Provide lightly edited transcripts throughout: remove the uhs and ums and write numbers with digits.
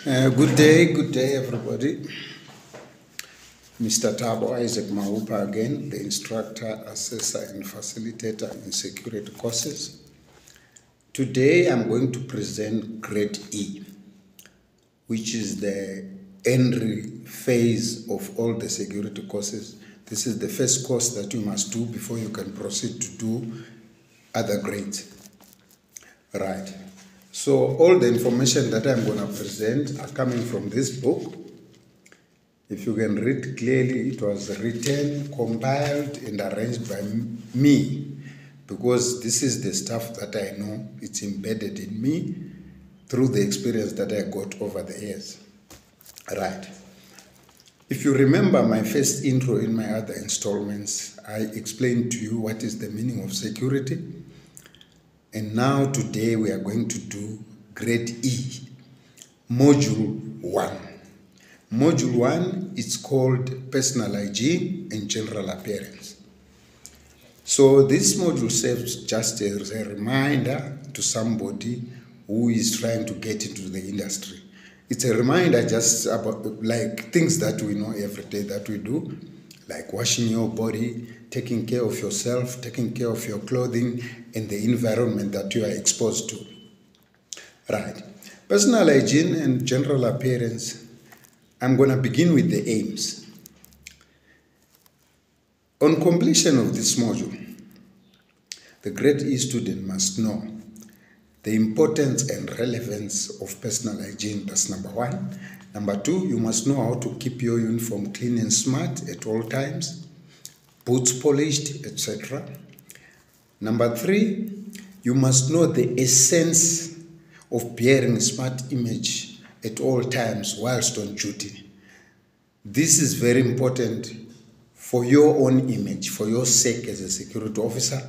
Good day, everybody. Mr. Tabo Isaac Maupa again, the instructor, assessor, and facilitator in security courses. Today, I'm going to present Grade E, which is the entry phase of all the security courses. This is the first course that you must do before you can proceed to do other grades. Right. So all the information that I'm going to present are coming from this book. If you can read clearly, it was written, compiled, and arranged by me, because this is the stuff that I know. It's embedded in me through the experience that I got over the years. Right. If you remember my first intro in my other installments, I explained to you what is the meaning of security. And now today we are going to do Grade E, Module 1. Module 1 is called Personal Hygiene and General Appearance. So this module serves just as a reminder to somebody who is trying to get into the industry. It's a reminder just about like things that we know every day that we do, like washing your body, taking care of yourself, taking care of your clothing, and the environment that you are exposed to. Right. Personal hygiene and general appearance. I'm going to begin with the aims. On completion of this module, the Grade E student must know the importance and relevance of personal hygiene. That's number one. Number two, you must know how to keep your uniform clean and smart at all times, boots polished, etc. Number three, you must know the essence of bearing a smart image at all times whilst on duty. This is very important for your own image, for your sake as a security officer,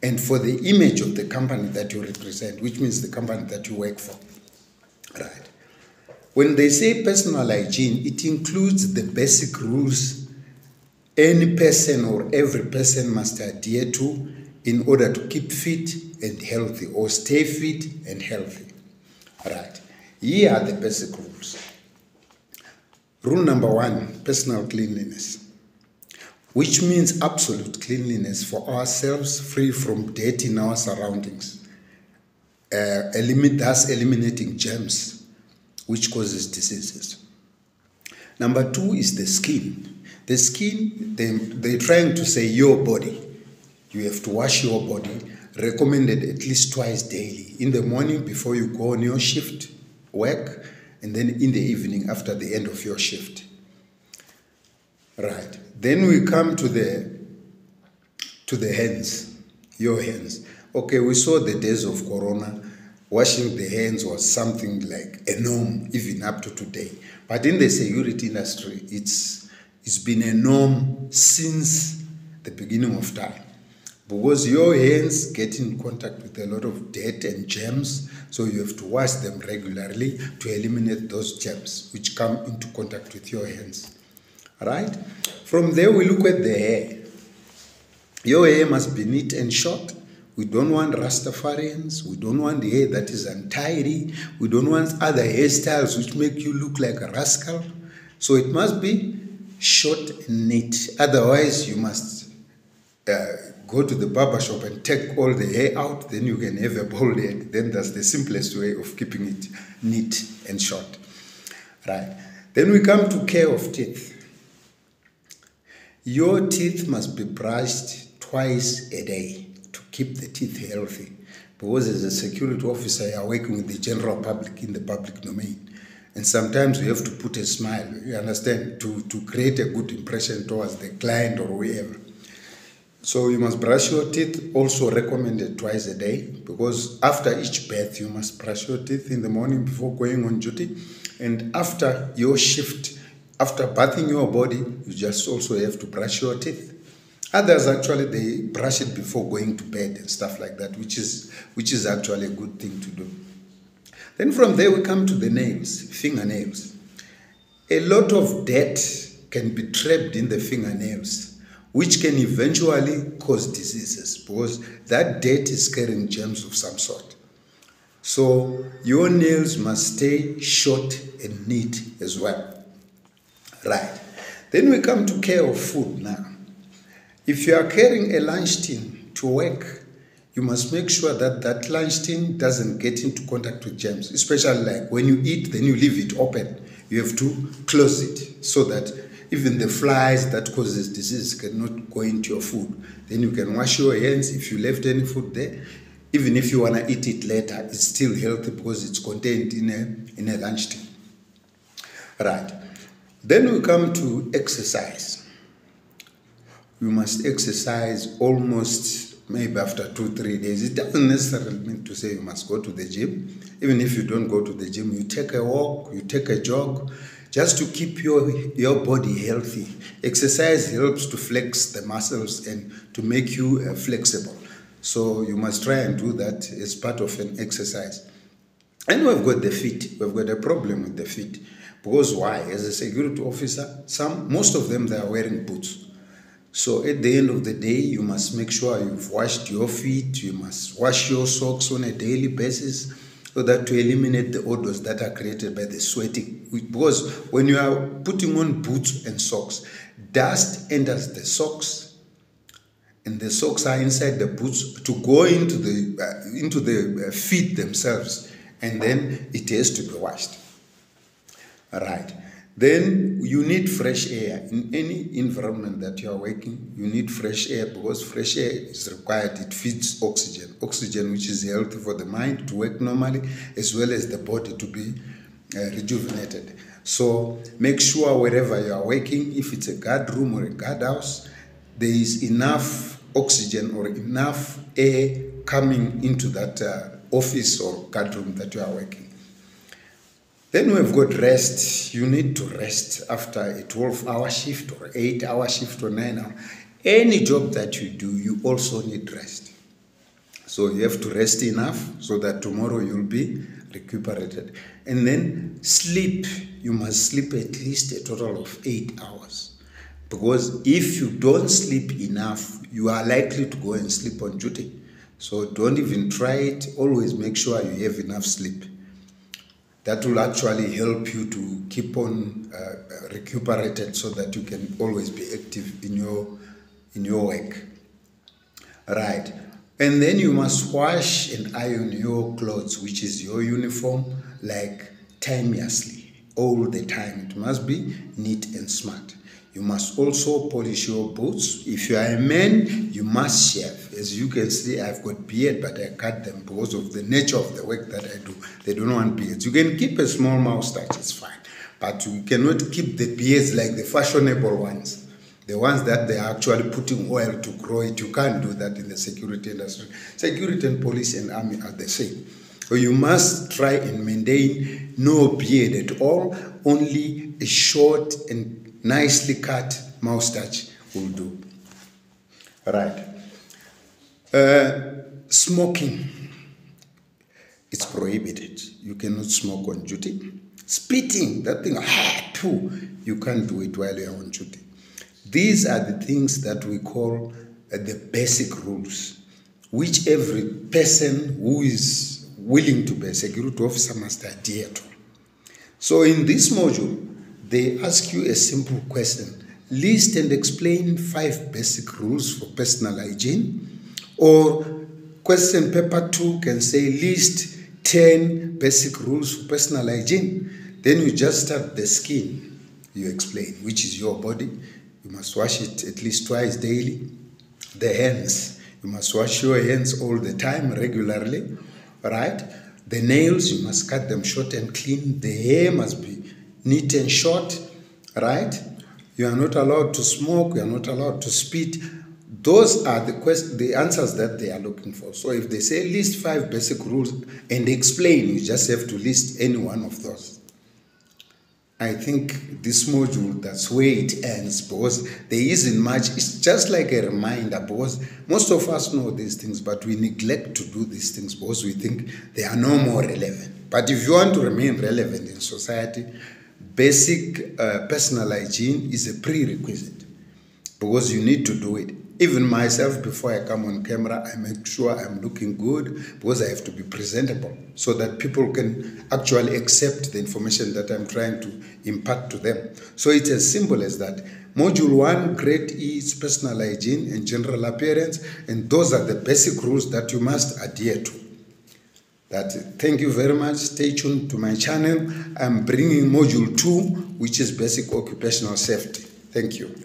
and for the image of the company that you represent, which means the company that you work for. Right. When they say personal hygiene, it includes the basic rules any person or every person must adhere to in order to keep fit and healthy, or stay fit and healthy. Right. Here are the basic rules. Rule number one, personal cleanliness, which means absolute cleanliness for ourselves, free from dirt in our surroundings, thus eliminating germs, which causes diseases. Number two is the skin. The skin, they're trying to say your body. You have to wash your body, recommended at least twice daily. In the morning before you go on your shift work, and then in the evening after the end of your shift. Right. Then we come to the hands, your hands. Okay, we saw the days of Corona. Washing the hands was something like a norm, even up to today. But in the security industry, it's been a norm since the beginning of time. Because your hands get in contact with a lot of dirt and germs, so you have to wash them regularly to eliminate those germs which come into contact with your hands. Right? From there, we look at the hair. Your hair must be neat and short. We don't want Rastafarians. We don't want hair that is untidy. We don't want other hairstyles which make you look like a rascal. So it must be short and neat. Otherwise, you must go to the barber shop and take all the hair out. Then you can have a bald head. Then that's the simplest way of keeping it neat and short. Right. Then we come to care of teeth. Your teeth must be brushed twice a day to keep the teeth healthy. Because as a security officer, you are working with the general public in the public domain. And sometimes you have to put a smile, you understand, to create a good impression towards the client or whoever. So you must brush your teeth, also recommended twice a day, because after each bath, you must brush your teeth in the morning before going on duty. And after your shift, after bathing your body, you just also have to brush your teeth. Others actually, they brush it before going to bed and stuff like that, which is actually a good thing to do. Then from there we come to the nails, fingernails. A lot of dirt can be trapped in the fingernails, which can eventually cause diseases because that dirt is carrying germs of some sort. So your nails must stay short and neat as well. Right. Then we come to care of food now. If you are carrying a lunch tin to work, you must make sure that that lunch tin doesn't get into contact with germs, especially like when you eat, then you leave it open. You have to close it so that even the flies that causes disease cannot go into your food. Then you can wash your hands if you left any food there. Even if you want to eat it later, it's still healthy because it's contained in a lunch tin. Right. Then we come to exercise. You must exercise almost maybe after 2-3 days. It doesn't necessarily mean to say you must go to the gym. Even if you don't go to the gym, you take a walk, you take a jog, just to keep your body healthy. Exercise helps to flex the muscles and to make you flexible. So you must try and do that as part of an exercise. And we've got the feet. We've got a problem with the feet. Because why? As a security officer, most of them, they are wearing boots. So at the end of the day, you must make sure you've washed your feet. You must wash your socks on a daily basis so that to eliminate the odors that are created by the sweating. Because when you are putting on boots and socks, dust enters the socks, and the socks are inside the boots to go into the feet themselves, and then it has to be washed. All right. Then you need fresh air. In any environment that you are working, you need fresh air because fresh air is required. It feeds oxygen. Oxygen which is healthy for the mind to work normally as well as the body to be rejuvenated. So make sure wherever you are working, if it's a guard room or a guardhouse, there is enough oxygen or enough air coming into that office or guard room that you are working. Then we've got rest. You need to rest after a 12-hour shift or 8-hour shift or 9-hour. Any job that you do, you also need rest. So you have to rest enough so that tomorrow you'll be recuperated. And then sleep. You must sleep at least a total of 8 hours. Because if you don't sleep enough, you are likely to go and sleep on duty. So don't even try it. Always make sure you have enough sleep. That will actually help you to keep on recuperated so that you can always be active in your work. Right. And then you must wash and iron your clothes, which is your uniform, like timelessly, all the time. It must be neat and smart. You must also polish your boots. If you are a man, you must shave. As you can see, I've got beard, but I cut them because of the nature of the work that I do. They don't want beards. You can keep a small moustache, it's fine. But you cannot keep the beards like the fashionable ones. The ones that they are actually putting oil to grow it. You can't do that in the security industry. Security and police and army are the same. So you must try and maintain no beard at all. Only a short and nicely cut moustache will do. Right. Smoking. It's prohibited. You cannot smoke on duty. Spitting, that thing, you can't do it while you're on duty. These are the things that we call the basic rules, which every person who is willing to be a security officer must adhere to. So in this module, they ask you a simple question. List and explain 5 basic rules for personal hygiene. Or question paper 2 can say list 10 basic rules for personal hygiene. Then you just start the skin. You explain, which is your body. You must wash it at least twice daily. The hands. You must wash your hands all the time, regularly. Right? The nails, you must cut them short and clean. The hair must be neat and short, right? You are not allowed to smoke. You are not allowed to spit. Those are the answers that they are looking for. So if they say list 5 basic rules and explain, you just have to list any one of those. I think this module, that's where it ends because there isn't much. It's just like a reminder because most of us know these things, but we neglect to do these things because we think they are no more relevant. But if you want to remain relevant in society, basic personal hygiene is a prerequisite because you need to do it. Even myself, before I come on camera, I make sure I'm looking good because I have to be presentable so that people can actually accept the information that I'm trying to impart to them. So it's as simple as that. Module 1, grade E, is personal hygiene and general appearance, and those are the basic rules that you must adhere to. Thank you very much. Stay tuned to my channel. I'm bringing module 2, which is basic occupational safety. Thank you.